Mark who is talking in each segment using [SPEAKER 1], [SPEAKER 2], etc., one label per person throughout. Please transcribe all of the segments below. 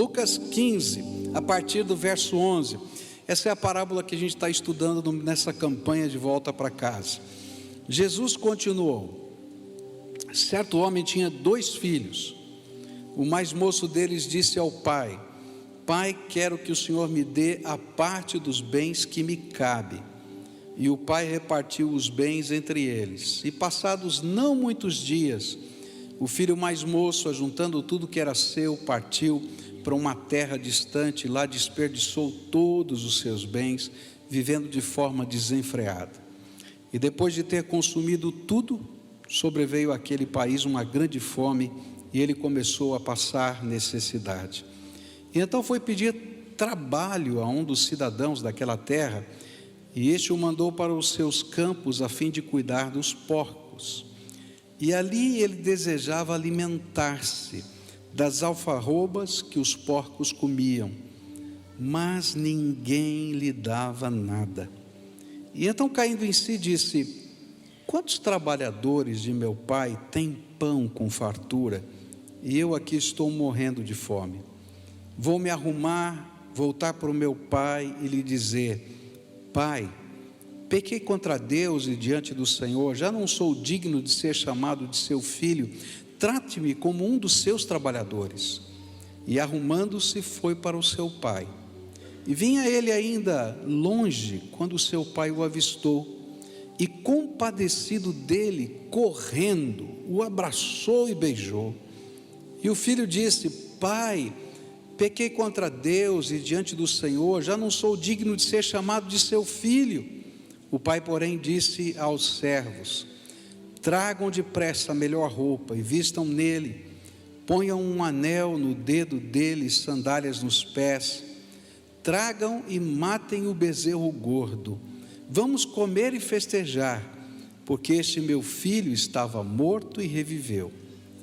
[SPEAKER 1] Lucas 15, a partir do verso 11. Essa é a parábola que a gente está estudando nessa campanha de volta para casa. Jesus continuou: certo homem tinha 2 filhos. O mais moço deles disse ao pai: Pai, quero que o Senhor me dê a parte dos bens que me cabe. E o pai repartiu os bens entre eles. E passados não muitos dias, o filho mais moço, ajuntando tudo que era seu, partiu para uma terra distante, lá desperdiçou todos os seus bens, vivendo de forma desenfreada. E depois de ter consumido tudo, sobreveio àquele país uma grande fome, e ele começou a passar necessidade. E então foi pedir trabalho a um dos cidadãos daquela terra, e este o mandou para os seus campos a fim de cuidar dos porcos. E ali ele desejava alimentar-se das alfarrobas que os porcos comiam, mas ninguém lhe dava nada. E então, caindo em si, disse: quantos trabalhadores de meu pai têm pão com fartura, e eu aqui estou morrendo de fome? Vou me arrumar, voltar para o meu pai e lhe dizer: Pai, pequei contra Deus e diante do Senhor, já não sou digno de ser chamado de seu filho, trate-me como um dos seus trabalhadores. E arrumando-se foi para o seu pai. E vinha ele ainda longe, quando o seu pai o avistou, e compadecido dele, correndo, o abraçou e beijou. E o filho disse: Pai, pequei contra Deus e diante do Senhor, já não sou digno de ser chamado de seu filho. O pai, porém, disse aos servos: tragam depressa a melhor roupa e vistam nele, ponham um anel no dedo dele e sandálias nos pés, tragam e matem o bezerro gordo, vamos comer e festejar, porque este meu filho estava morto e reviveu,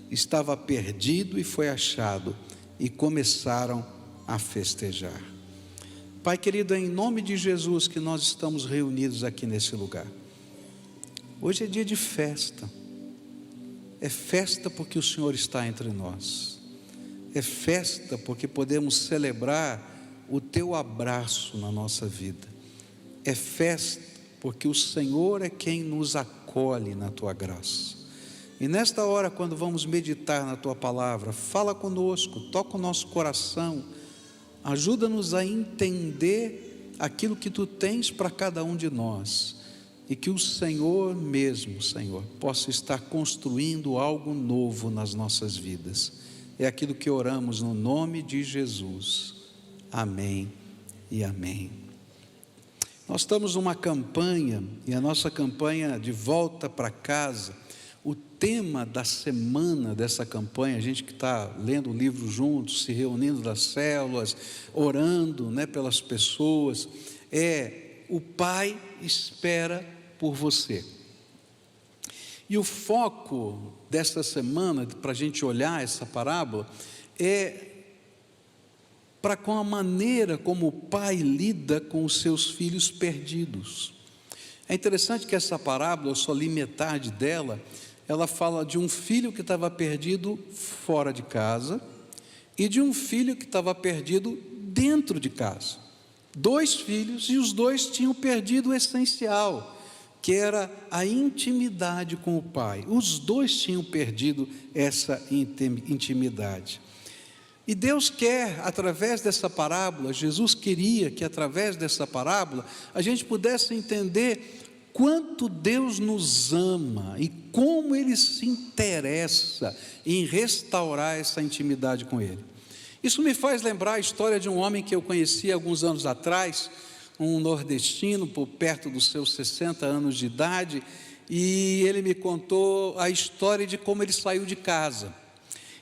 [SPEAKER 1] estava perdido e foi achado, e começaram a festejar. Pai querido, é em nome de Jesus que nós estamos reunidos aqui nesse lugar. Hoje é dia de festa. É festa porque o Senhor está entre nós. É festa porque podemos celebrar o teu abraço na nossa vida. É festa porque o Senhor é quem nos acolhe na tua graça. E nesta hora, quando vamos meditar na tua palavra, fala conosco, toca o nosso coração, ajuda-nos a entender aquilo que tu tens para cada um de nós, e que o Senhor mesmo, Senhor, possa estar construindo algo novo nas nossas vidas. É aquilo que oramos no nome de Jesus. Amém e amém. Nós estamos numa campanha, e a nossa campanha de volta para casa, o tema da semana dessa campanha, a gente que está lendo o livro juntos, se reunindo nas células, orando, pelas pessoas, é: o Pai espera por você. E o foco desta semana, para a gente olhar essa parábola, é para com a maneira como o pai lida com os seus filhos perdidos. É interessante que essa parábola, eu só li metade dela. Ela fala de um filho que estava perdido fora de casa e de um filho que estava perdido dentro de casa. 2 filhos, e os 2 tinham perdido o essencial, que era a intimidade com o pai. Os 2 tinham perdido essa intimidade. E Deus quer, através dessa parábola, Jesus queria que através dessa parábola a gente pudesse entender quanto Deus nos ama e como Ele se interessa em restaurar essa intimidade com Ele. Isso me faz lembrar a história de um homem que eu conheci alguns anos atrás, um nordestino, por perto dos seus 60 anos de idade, e ele me contou a história de como ele saiu de casa.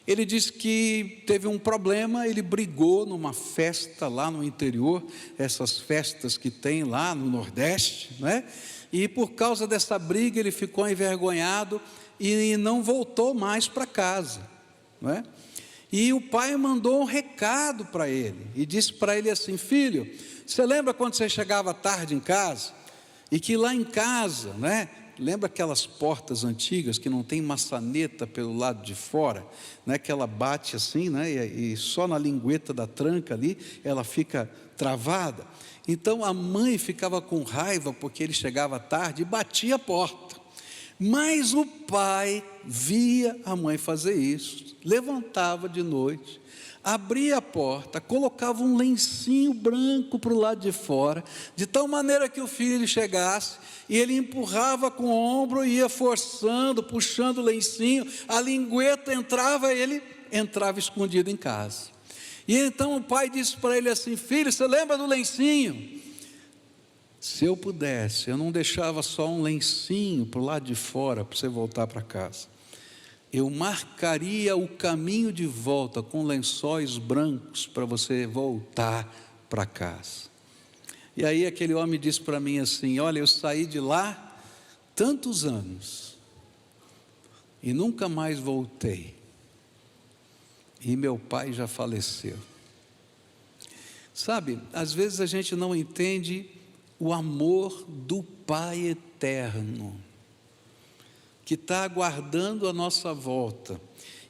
[SPEAKER 1] Ele disse que teve um problema, ele brigou numa festa lá no interior, essas festas que tem lá no Nordeste, E por causa dessa briga ele ficou envergonhado e não voltou mais para casa, E o pai mandou um recado para ele e disse para ele assim: filho, você lembra quando você chegava tarde em casa? E que lá em casa, Lembra aquelas portas antigas que não tem maçaneta pelo lado de fora, né? Que ela bate assim, né? E só na lingueta da tranca ali ela fica travada. Então a mãe ficava com raiva porque ele chegava tarde e batia a porta. Mas o pai via a mãe fazer isso, levantava de noite, abria a porta, colocava um lencinho branco para o lado de fora, de tal maneira que o filho chegasse, e ele empurrava com o ombro e ia forçando, puxando o lencinho, a lingueta entrava, ele entrava escondido em casa. E então o pai disse para ele assim: filho, você lembra do lencinho? Se eu pudesse, eu não deixava só um lencinho para o lado de fora, para você voltar para casa. Eu marcaria o caminho de volta com lençóis brancos para você voltar para casa. E aí aquele homem disse para mim assim: olha, eu saí de lá tantos anos e nunca mais voltei. E meu pai já faleceu. Sabe, às vezes a gente não entende o amor do Pai eterno, que está aguardando a nossa volta,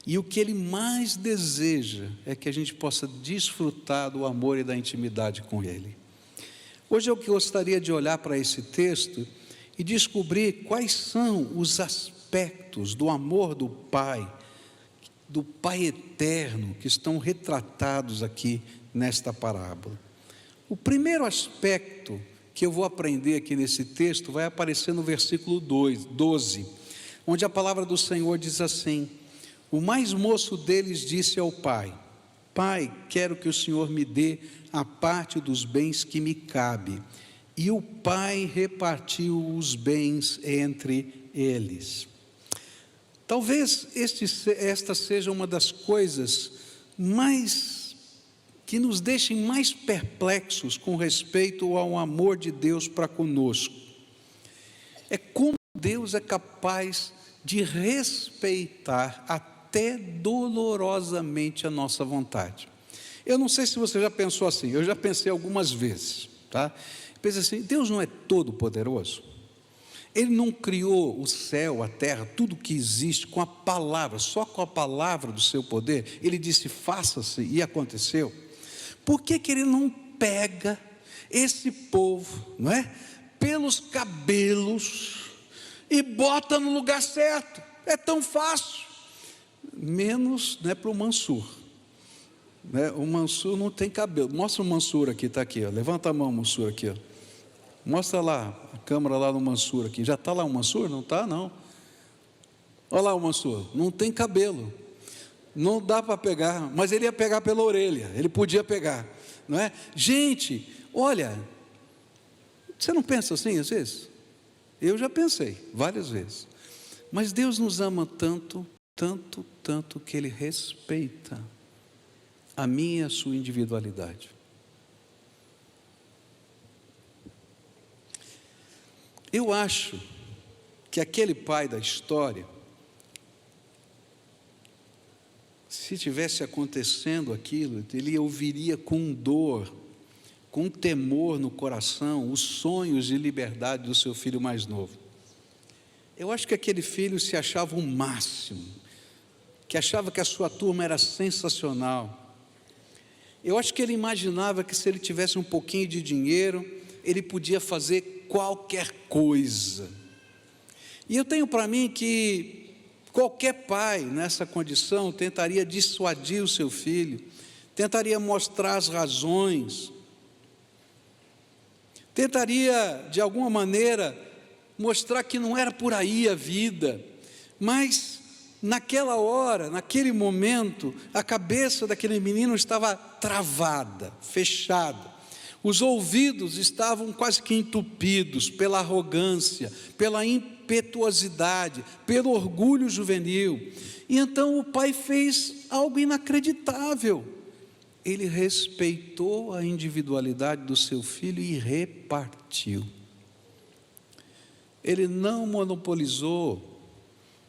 [SPEAKER 1] e o que Ele mais deseja é que a gente possa desfrutar do amor e da intimidade com Ele. Hoje eu gostaria de olhar para esse texto e descobrir quais são os aspectos do amor do Pai eterno, que estão retratados aqui nesta parábola. O primeiro aspecto que eu vou aprender aqui nesse texto vai aparecer no versículo 12, onde a palavra do Senhor diz assim: o mais moço deles disse ao pai: pai, quero que o Senhor me dê a parte dos bens que me cabe. E o pai repartiu os bens entre eles. Talvez esta seja uma das coisas que nos deixem mais perplexos com respeito ao amor de Deus para conosco. É como Deus é capaz de respeitar até dolorosamente a nossa vontade. Eu não sei se você já pensou assim, eu já pensei algumas vezes, tá? Pensei assim: Deus não é todo poderoso? Ele não criou o céu, a terra, tudo que existe com a palavra, só com a palavra do seu poder? Ele disse: faça-se, e aconteceu. Por que Ele não pega esse povo, não é, pelos cabelos e bota no lugar certo? É tão fácil. Menos, né, para o Mansur, né? O Mansur não tem cabelo. Mostra o Mansur aqui, está aqui, ó. Levanta a mão, Mansur, aqui, ó. Mostra lá, a câmera lá no Mansur aqui. Já está lá o Mansur? Não está, não. Olha lá o Mansur, não tem cabelo. Não dá para pegar, mas ele ia pegar pela orelha, ele podia pegar, não é? Gente, olha, você não pensa assim às vezes? Eu já pensei várias vezes. Mas Deus nos ama tanto, tanto, tanto, que Ele respeita a minha e a sua individualidade. Eu acho que aquele pai da história, se tivesse acontecendo aquilo, ele ouviria com dor, com temor no coração, os sonhos de liberdade do seu filho mais novo. Eu acho que aquele filho se achava o máximo, que achava que a sua turma era sensacional. Eu acho que ele imaginava que se ele tivesse um pouquinho de dinheiro, ele podia fazer qualquer coisa. E eu tenho para mim que qualquer pai nessa condição tentaria dissuadir o seu filho, tentaria mostrar as razões, tentaria de alguma maneira mostrar que não era por aí a vida. Mas naquela hora, naquele momento, a cabeça daquele menino estava travada, fechada. Os ouvidos estavam quase que entupidos pela arrogância, pela impetuosidade, pelo orgulho juvenil. E então o pai fez algo inacreditável. Ele respeitou a individualidade do seu filho e repartiu. Ele não monopolizou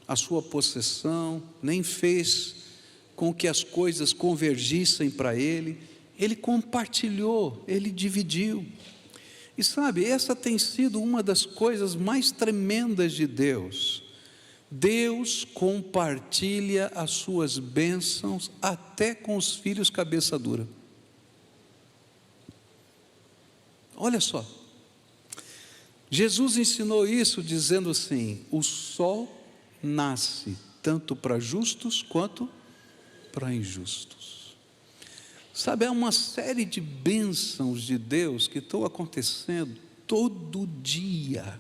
[SPEAKER 1] a sua possessão, nem fez com que as coisas convergissem para ele. Ele compartilhou, ele dividiu. E sabe, essa tem sido uma das coisas mais tremendas de Deus. Deus compartilha as suas bênçãos até com os filhos cabeça dura. Olha só, Jesus ensinou isso dizendo assim: o sol nasce tanto para justos quanto para injustos. Sabe, há uma série de bênçãos de Deus que estão acontecendo todo dia,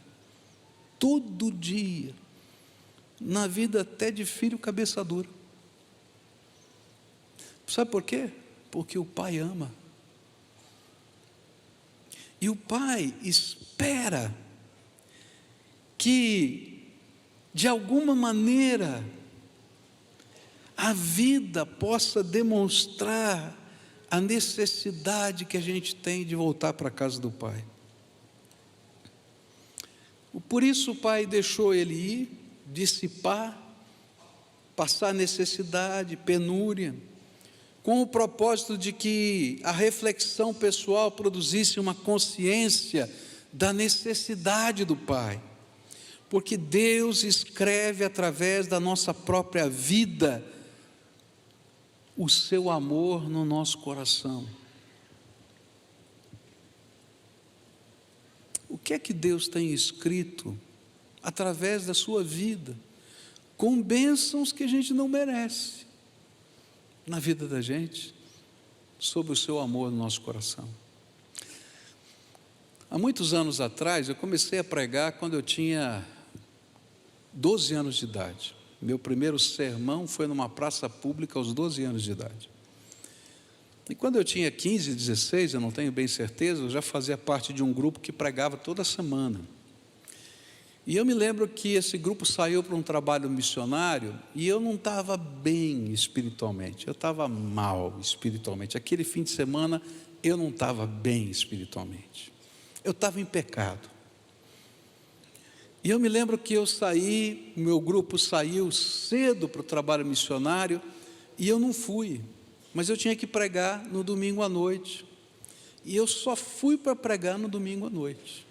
[SPEAKER 1] na vida até de filho cabeça dura. Sabe por quê? Porque o Pai ama. E o Pai espera que, de alguma maneira, a vida possa demonstrar a necessidade que a gente tem de voltar para a casa do Pai. Por isso o Pai deixou ele ir, dissipar, passar necessidade, penúria, com o propósito de que a reflexão pessoal produzisse uma consciência da necessidade do Pai, porque Deus escreve através da nossa própria vida o seu amor no nosso coração. O que é que Deus tem escrito através da sua vida, com bênçãos que a gente não merece na vida da gente, sobre o seu amor no nosso coração? Há muitos anos atrás, eu comecei a pregar quando eu tinha 12 anos de idade. Meu primeiro sermão foi numa praça pública aos 12 anos de idade. E quando eu tinha 15, 16, eu não tenho bem certeza, eu já fazia parte de um grupo que pregava toda semana. E eu me lembro que esse grupo saiu para um trabalho missionário e eu não estava bem espiritualmente, eu estava mal espiritualmente. Aquele fim de semana eu não estava bem espiritualmente, eu estava em pecado. E eu me lembro que eu saí, meu grupo saiu cedo para o trabalho missionário e eu não fui, mas eu tinha que pregar no domingo à noite. E eu só fui para pregar no domingo à noite.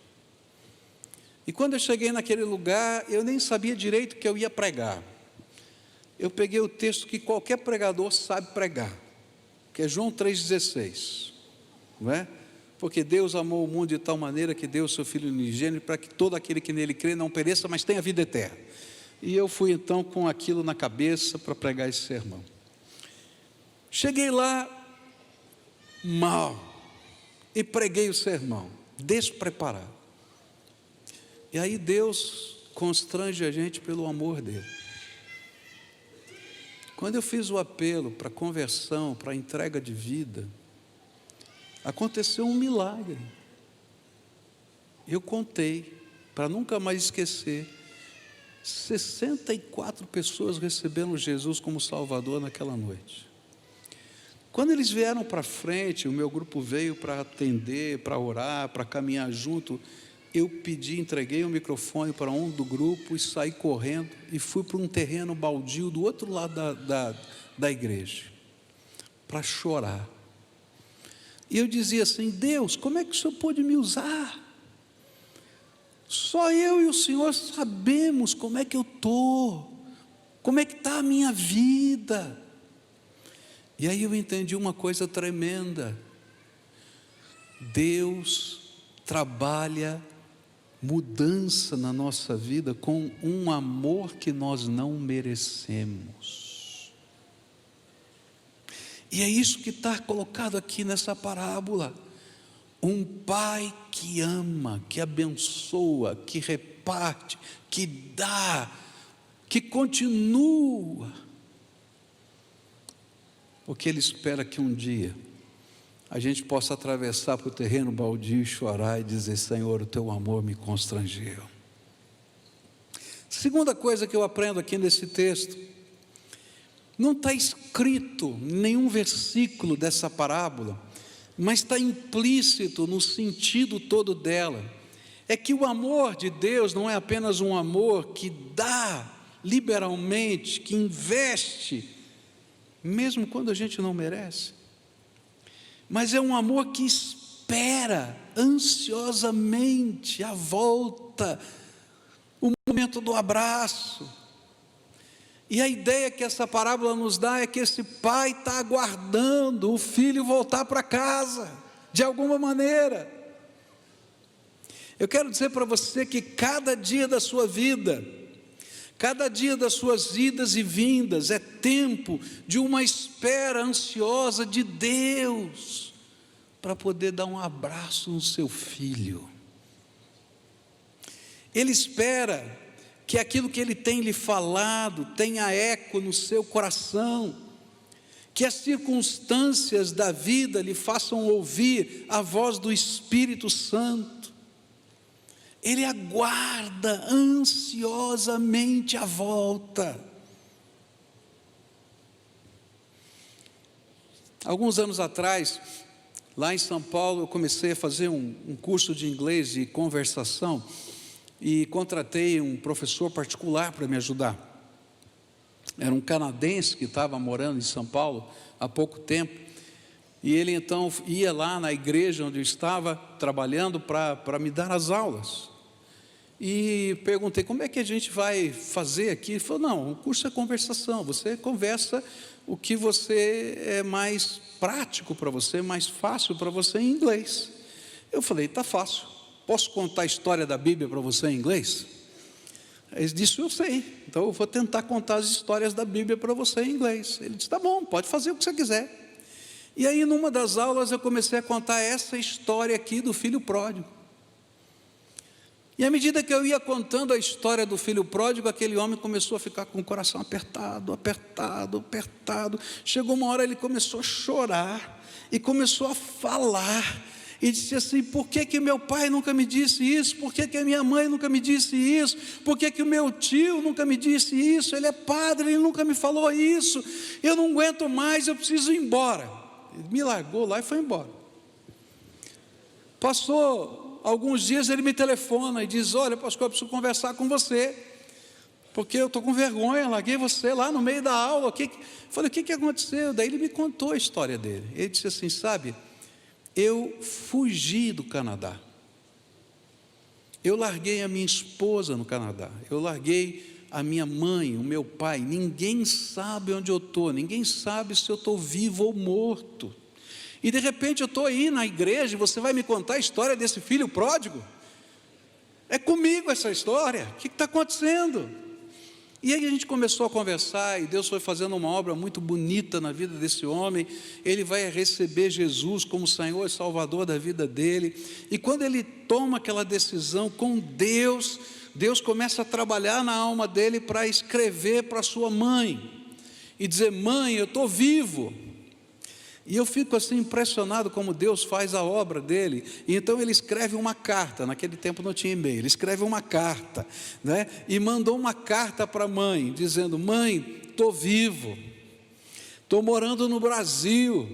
[SPEAKER 1] E quando eu cheguei naquele lugar, eu nem sabia direito o que eu ia pregar. Eu peguei o texto que qualquer pregador sabe pregar, que é João 3,16, não é? Porque Deus amou o mundo de tal maneira que deu o seu Filho unigênito para que todo aquele que nele crê não pereça, mas tenha vida eterna. E eu fui então com aquilo na cabeça para pregar esse sermão. Cheguei lá mal e preguei o sermão, despreparado. E aí Deus constrange a gente pelo amor dele. Quando eu fiz o apelo para conversão, para entrega de vida, aconteceu um milagre. Eu contei, para nunca mais esquecer, 64 pessoas receberam Jesus como Salvador naquela noite. Quando eles vieram para frente, o meu grupo veio para atender, para orar, para caminhar junto. Eu entreguei o microfone para um do grupo e saí correndo e fui para um terreno baldio do outro lado da igreja, para chorar. E eu dizia assim: Deus, como é que o Senhor pôde me usar? Só eu e o Senhor sabemos como é que eu estou, como é que está a minha vida. E aí eu entendi uma coisa tremenda: Deus trabalha mudança na nossa vida com um amor que nós não merecemos. E é isso que está colocado aqui nessa parábola. Um pai que ama, que abençoa, que reparte, que dá, que continua, porque ele espera que um dia a gente possa atravessar para o terreno baldio e chorar e dizer: Senhor, o teu amor me constrangeu. Segunda coisa que eu aprendo aqui nesse texto, não está escrito nenhum versículo dessa parábola, mas está implícito no sentido todo dela, é que o amor de Deus não é apenas um amor que dá liberalmente, que investe, mesmo quando a gente não merece, mas é um amor que espera espera ansiosamente a volta, o momento do abraço. E a ideia que essa parábola nos dá é que esse pai está aguardando o filho voltar para casa, de alguma maneira. Eu quero dizer para você que cada dia da sua vida, cada dia das suas idas e vindas é tempo de uma espera ansiosa de Deus, para poder dar um abraço no seu filho. Ele espera que aquilo que Ele tem lhe falado tenha eco no seu coração, que as circunstâncias da vida lhe façam ouvir a voz do Espírito Santo. Ele aguarda ansiosamente a volta. Alguns anos atrás, lá em São Paulo, eu comecei a fazer um curso de inglês de conversação e contratei um professor particular para me ajudar. Era um canadense que estava morando em São Paulo há pouco tempo, e ele então ia lá na igreja onde eu estava trabalhando para me dar as aulas. E perguntei, como é que a gente vai fazer aqui? Ele falou, não, o curso é conversação, você conversa o que você é mais prático para você, mais fácil para você em inglês. Eu falei, está fácil, posso contar a história da Bíblia para você em inglês? Ele disse, eu sei, então eu vou tentar contar as histórias da Bíblia para você em inglês. Ele disse, tá bom, pode fazer o que você quiser. E aí numa das aulas eu comecei a contar essa história aqui do filho pródigo. E à medida que eu ia contando a história do filho pródigo, aquele homem começou a ficar com o coração apertado, apertado, apertado. Chegou uma hora, ele começou a chorar e começou a falar. E disse assim, por que que meu pai nunca me disse isso? Por que que a minha mãe nunca me disse isso? Por que que o meu tio nunca me disse isso? Ele é padre, ele nunca me falou isso. Eu não aguento mais, eu preciso ir embora. Ele me largou lá e foi embora. Passou alguns dias, ele me telefona e diz, olha, pastor, eu preciso conversar com você, porque eu estou com vergonha, larguei você lá no meio da aula. Falei, o que aconteceu? Daí ele me contou a história dele. Ele disse assim, sabe, eu fugi do Canadá, eu larguei a minha esposa no Canadá, eu larguei a minha mãe, o meu pai, ninguém sabe onde eu estou, ninguém sabe se eu estou vivo ou morto. E de repente eu estou aí na igreja e você vai me contar a história desse filho pródigo? É comigo essa história, o que está acontecendo? E aí a gente começou a conversar e Deus foi fazendo uma obra muito bonita na vida desse homem. Ele vai receber Jesus como Senhor e Salvador da vida dele. E quando ele toma aquela decisão com Deus, Deus começa a trabalhar na alma dele para escrever para sua mãe e dizer, mãe, eu estou vivo. E eu fico assim impressionado como Deus faz a obra dele. E então ele escreve uma carta, naquele tempo não tinha e-mail, ele escreve uma carta, né? E mandou uma carta para a mãe, dizendo, mãe, estou vivo, estou morando no Brasil,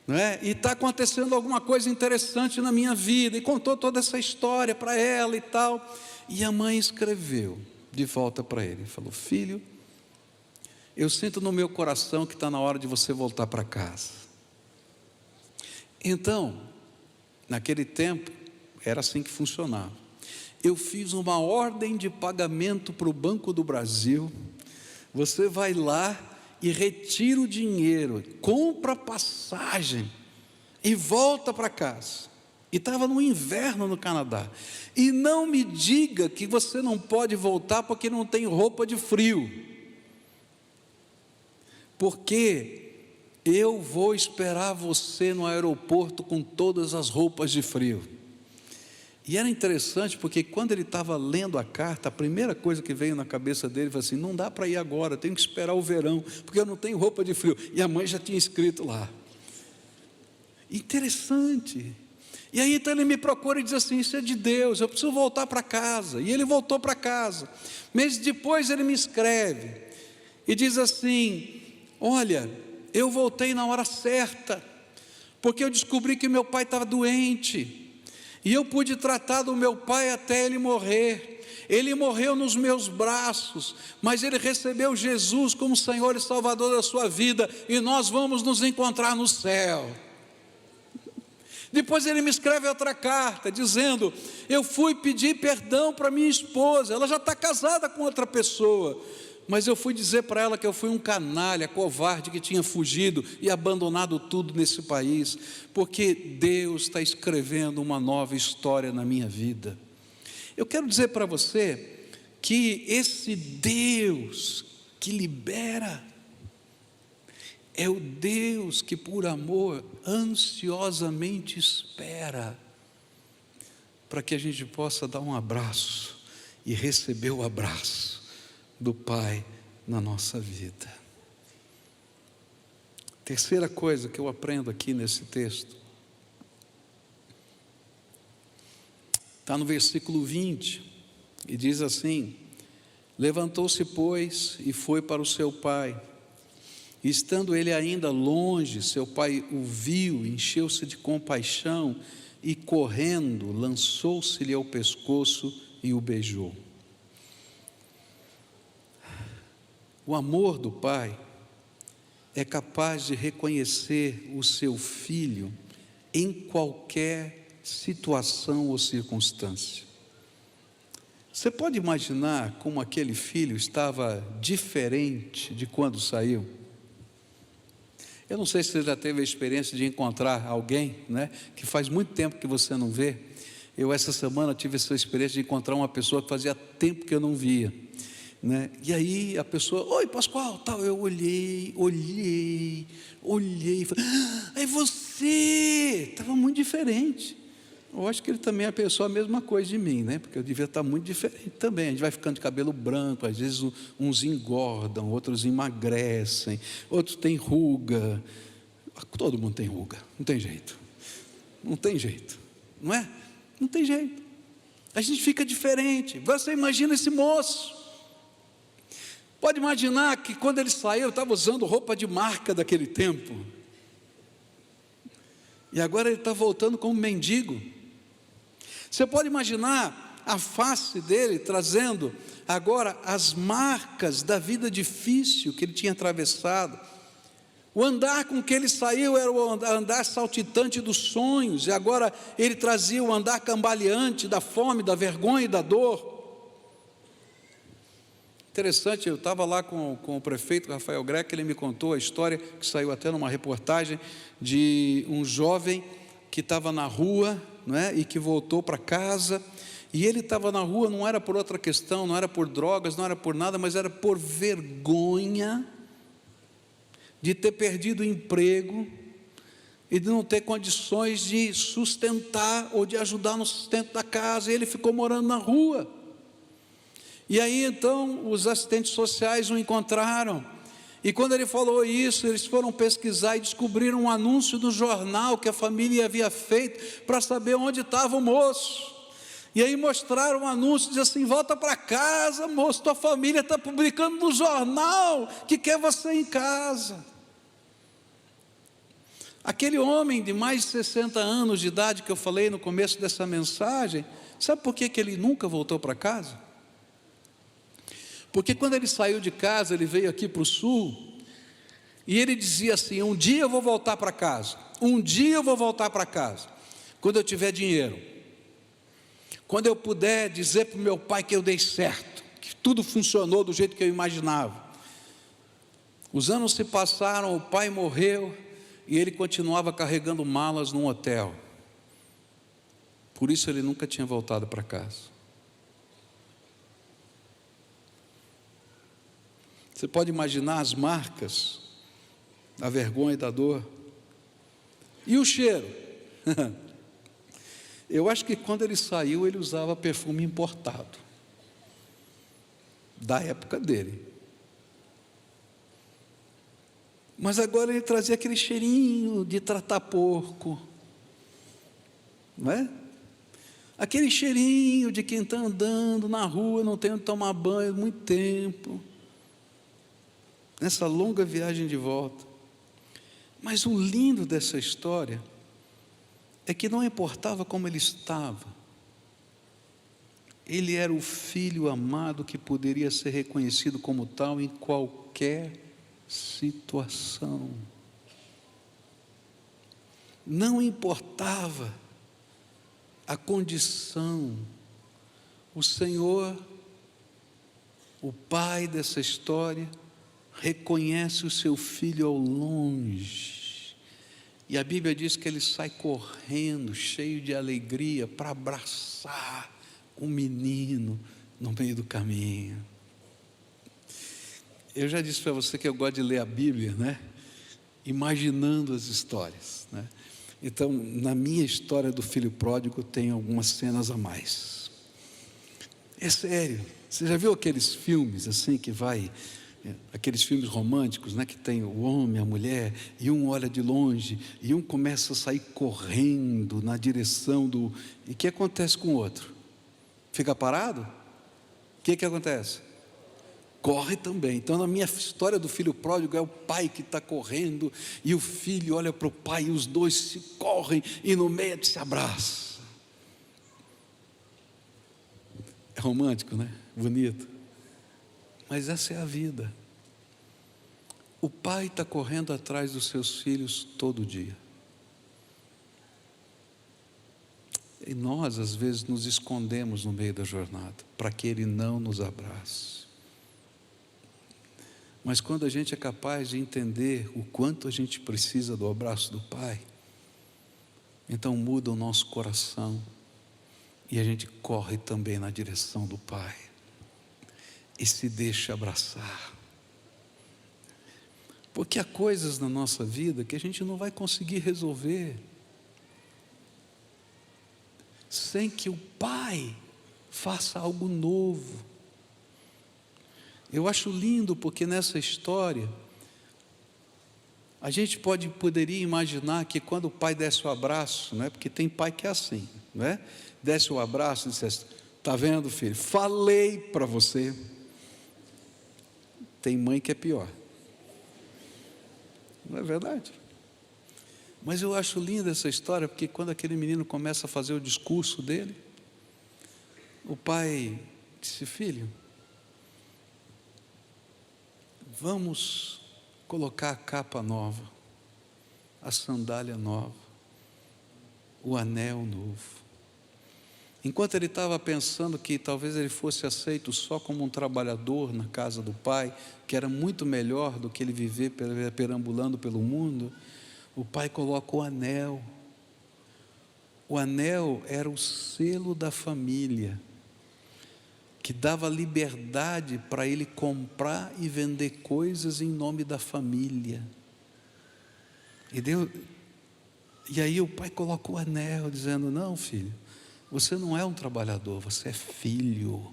[SPEAKER 1] né? E está acontecendo alguma coisa interessante na minha vida, e contou toda essa história para ela e tal. E a mãe escreveu de volta para ele, falou, filho, eu sinto no meu coração que está na hora de você voltar para casa. Então, naquele tempo, era assim que funcionava. Eu fiz uma ordem de pagamento para o Banco do Brasil. Você vai lá e retira o dinheiro, compra passagem e volta para casa. E estava no inverno no Canadá. E não me diga que você não pode voltar porque não tem roupa de frio. Porque eu vou esperar você no aeroporto com todas as roupas de frio. E era interessante porque quando ele estava lendo a carta, a primeira coisa que veio na cabeça dele foi assim, não dá para ir agora, tenho que esperar o verão, porque eu não tenho roupa de frio. E a mãe já tinha escrito lá. Interessante. E aí então ele me procura e diz assim, isso é de Deus, eu preciso voltar para casa. E ele voltou para casa. Meses depois ele me escreve e diz assim, olha, eu voltei na hora certa, porque eu descobri que meu pai estava doente, e eu pude tratar do meu pai até ele morrer. Ele morreu nos meus braços, mas ele recebeu Jesus como Senhor e Salvador da sua vida, e nós vamos nos encontrar no céu. Depois ele me escreve outra carta, dizendo: eu fui pedir perdão para minha esposa, ela já está casada com outra pessoa, mas eu fui dizer para ela que eu fui um canalha, covarde, que tinha fugido e abandonado tudo nesse país, porque Deus está escrevendo uma nova história na minha vida. Eu quero dizer para você que esse Deus que libera é o Deus que por amor ansiosamente espera para que a gente possa dar um abraço e receber o abraço do Pai na nossa vida. Terceira coisa que eu aprendo aqui nesse texto, está no versículo 20, e diz assim: levantou-se, pois, e foi para o seu pai. Estando ele ainda longe, seu pai o viu, encheu-se de compaixão e, correndo, lançou-se-lhe ao pescoço e o beijou. O amor do pai é capaz de reconhecer o seu filho em qualquer situação ou circunstância. Você pode imaginar como aquele filho estava diferente de quando saiu? Eu não sei se você já teve a experiência de encontrar alguém, né, que faz muito tempo que você não vê. Eu essa semana tive essa experiência de encontrar uma pessoa que fazia tempo que eu não via, né? E aí a pessoa: oi Pascoal, tal. Eu olhei, falei: é você! Estava muito diferente. Eu acho que ele também pensou a mesma coisa de mim, né? Porque eu devia estar muito diferente também. A gente vai ficando de cabelo branco, às vezes uns engordam, outros emagrecem, outros têm ruga. Todo mundo tem ruga, não tem jeito. Não tem jeito, não é? Não tem jeito. A gente fica diferente. Você imagina esse moço. Pode imaginar que quando ele saiu, estava usando roupa de marca daquele tempo. E agora ele está voltando como mendigo. Você pode imaginar a face dele trazendo agora as marcas da vida difícil que ele tinha atravessado. O andar com que ele saiu era o andar saltitante dos sonhos, e agora ele trazia o andar cambaleante da fome, da vergonha e da dor. Interessante, eu estava lá com o prefeito Rafael Greco, ele me contou a história, que saiu até numa reportagem, de um jovem que estava na rua, não é? E que voltou para casa, e ele estava na rua, não era por outra questão, não era por drogas, não era por nada, mas era por vergonha de ter perdido o emprego e de não ter condições de sustentar ou de ajudar no sustento da casa, e ele ficou morando na rua. E aí então os assistentes sociais o encontraram, e quando ele falou isso, eles foram pesquisar e descobriram um anúncio do jornal que a família havia feito para saber onde estava o moço. E aí mostraram um anúncio, diz assim: volta para casa, moço, tua família está publicando no jornal que quer você em casa. Aquele homem de mais de 60 anos de idade que eu falei no começo dessa mensagem, sabe por que ele nunca voltou para casa? Porque quando ele saiu de casa, ele veio aqui para o sul, e ele dizia assim: um dia eu vou voltar para casa, um dia eu vou voltar para casa, quando eu tiver dinheiro, quando eu puder dizer para o meu pai que eu dei certo, que tudo funcionou do jeito que eu imaginava. Os anos se passaram, o pai morreu, e ele continuava carregando malas num hotel. Por isso ele nunca tinha voltado para casa. Você pode imaginar as marcas da vergonha e da dor. E o cheiro? Eu acho que quando ele saiu, ele usava perfume importado, da época dele. Mas agora ele trazia aquele cheirinho de tratar porco, não é? Aquele cheirinho de quem está andando na rua, não tem onde tomar banho há muito tempo, nessa longa viagem de volta. Mas o lindo dessa história é que não importava como ele estava, ele era o filho amado que poderia ser reconhecido como tal em qualquer situação. Não importava a condição, o Senhor, o pai dessa história, reconhece o seu filho ao longe, e a Bíblia diz que ele sai correndo, cheio de alegria, para abraçar o menino no meio do caminho. Eu já disse para você que eu gosto de ler a Bíblia, né? Imaginando as histórias, né? Então, na minha história do filho pródigo, tem algumas cenas a mais. É sério, você já viu aqueles filmes assim que vai, aqueles filmes românticos, né, que tem o homem, a mulher, e um olha de longe, e um começa a sair correndo na direção do... E o que acontece com o outro? Fica parado? O que acontece? Corre também. Então, na minha história do filho pródigo, é o pai que está correndo, e o filho olha para o pai, e os dois se correm, e no meio se abraçam. É romântico, né? Bonito. Mas essa é a vida. O pai está correndo atrás dos seus filhos todo dia. E nós, às vezes, nos escondemos no meio da jornada, para que ele não nos abrace. Mas quando a gente é capaz de entender o quanto a gente precisa do abraço do pai, então muda o nosso coração, e a gente corre também na direção do pai, e se deixa abraçar. Porque há coisas na nossa vida que a gente não vai conseguir resolver sem que o pai faça algo novo. Eu acho lindo porque nessa história a gente poderia imaginar que quando o pai desse o abraço, né, porque tem pai que é assim, né, desse o abraço e dissesse: está vendo, filho, falei para você. Tem mãe que é pior, não é verdade? Mas eu acho linda essa história, porque quando aquele menino começa a fazer o discurso dele, o pai disse: filho, vamos colocar a capa nova, a sandália nova, o anel novo. Enquanto ele estava pensando que talvez ele fosse aceito só como um trabalhador na casa do pai, que era muito melhor do que ele viver perambulando pelo mundo, o pai coloca o anel. O anel era o selo da família, que dava liberdade para ele comprar e vender coisas em nome da família. E aí o pai coloca o anel, dizendo: não, filho, você não é um trabalhador, você é filho,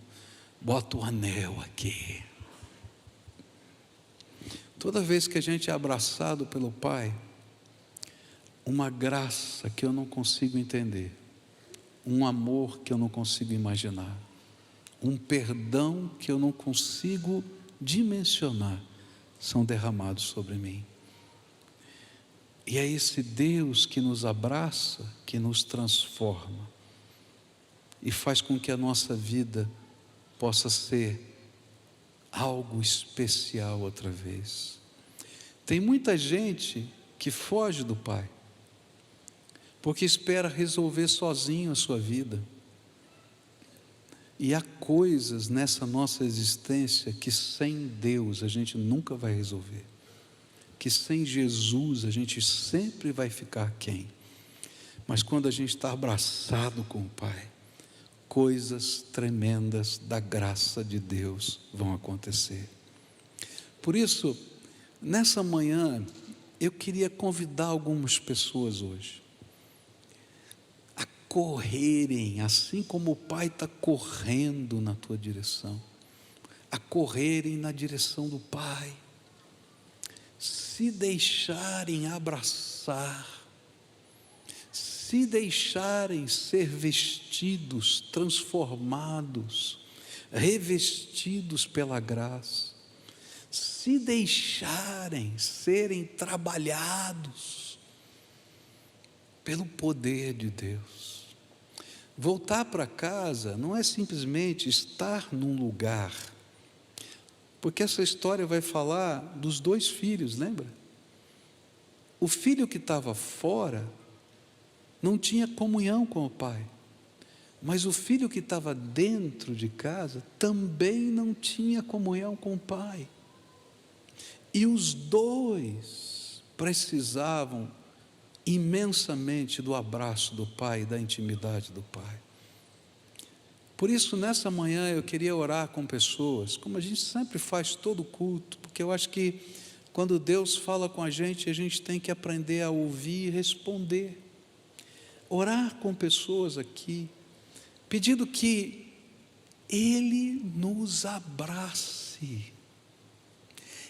[SPEAKER 1] bota o anel aqui. Toda vez que a gente é abraçado pelo pai, uma graça que eu não consigo entender, um amor que eu não consigo imaginar, um perdão que eu não consigo dimensionar, são derramados sobre mim. E é esse Deus que nos abraça, que nos transforma, e faz com que a nossa vida possa ser algo especial outra vez. Tem muita gente que foge do pai, porque espera resolver sozinho a sua vida. E há coisas nessa nossa existência que sem Deus a gente nunca vai resolver, que sem Jesus a gente sempre vai ficar aquém. Mas quando a gente está abraçado com o pai, coisas tremendas da graça de Deus vão acontecer. Por isso, nessa manhã, eu queria convidar algumas pessoas hoje a correrem, assim como o pai está correndo na tua direção, a correrem na direção do pai, se deixarem abraçar, se deixarem ser vestidos, transformados, revestidos pela graça, se deixarem serem trabalhados pelo poder de Deus. Voltar para casa não é simplesmente estar num lugar, porque essa história vai falar dos dois filhos, lembra? O filho que estava fora não tinha comunhão com o pai. Mas o filho que estava dentro de casa também não tinha comunhão com o pai. E os dois precisavam imensamente do abraço do pai, da intimidade do pai. Por isso, nessa manhã, eu queria orar com pessoas, como a gente sempre faz todo culto, porque eu acho que quando Deus fala com a gente tem que aprender a ouvir e responder. Orar com pessoas aqui, pedindo que Ele nos abrace.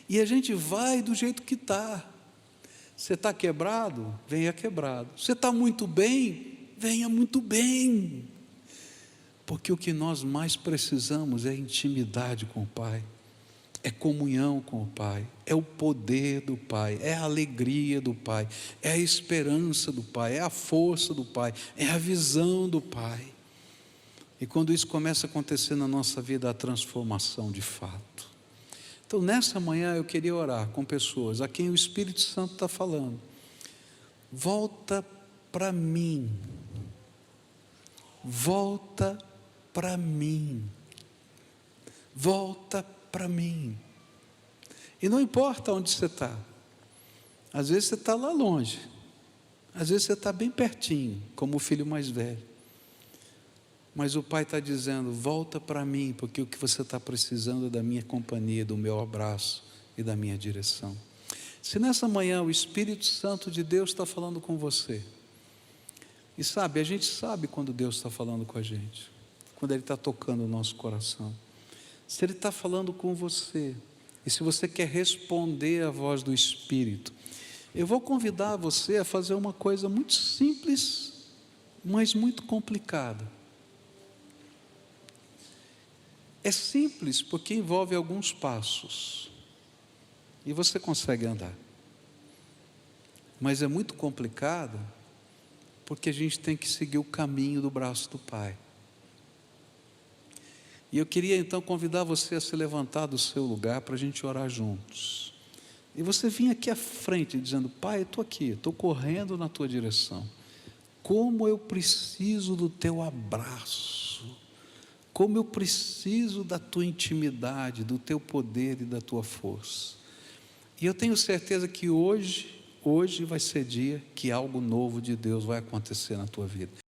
[SPEAKER 1] E a gente vai do jeito que está. Você está quebrado? Venha quebrado. Você está muito bem? Venha muito bem. Porque o que nós mais precisamos é intimidade com o Pai, é comunhão com o Pai, é o poder do Pai, é a alegria do Pai, é a esperança do Pai, é a força do Pai, é a visão do Pai. E quando isso começa a acontecer na nossa vida, a transformação de fato. Então, nessa manhã eu queria orar com pessoas a quem o Espírito Santo está falando. Volta para mim. Volta para mim. Volta para mim. E não importa onde você está. Às vezes você está lá longe. Às vezes você está bem pertinho, como o filho mais velho. Mas o Pai está dizendo, volta para mim, porque o que você está precisando é da minha companhia, do meu abraço e da minha direção. Se nessa manhã o Espírito Santo de Deus está falando com você, e sabe, a gente sabe quando Deus está falando com a gente, quando Ele está tocando o nosso coração. Se Ele está falando com você, e se você quer responder à voz do Espírito, eu vou convidar você a fazer uma coisa muito simples, mas muito complicada. É simples porque envolve alguns passos, e você consegue andar. Mas é muito complicado, porque a gente tem que seguir o caminho do braço do Pai. E eu queria então convidar você a se levantar do seu lugar para a gente orar juntos. E você vinha aqui à frente dizendo, Pai, eu estou aqui, estou correndo na Tua direção. Como eu preciso do Teu abraço. Como eu preciso da Tua intimidade, do Teu poder e da Tua força. E eu tenho certeza que hoje vai ser dia que algo novo de Deus vai acontecer na tua vida.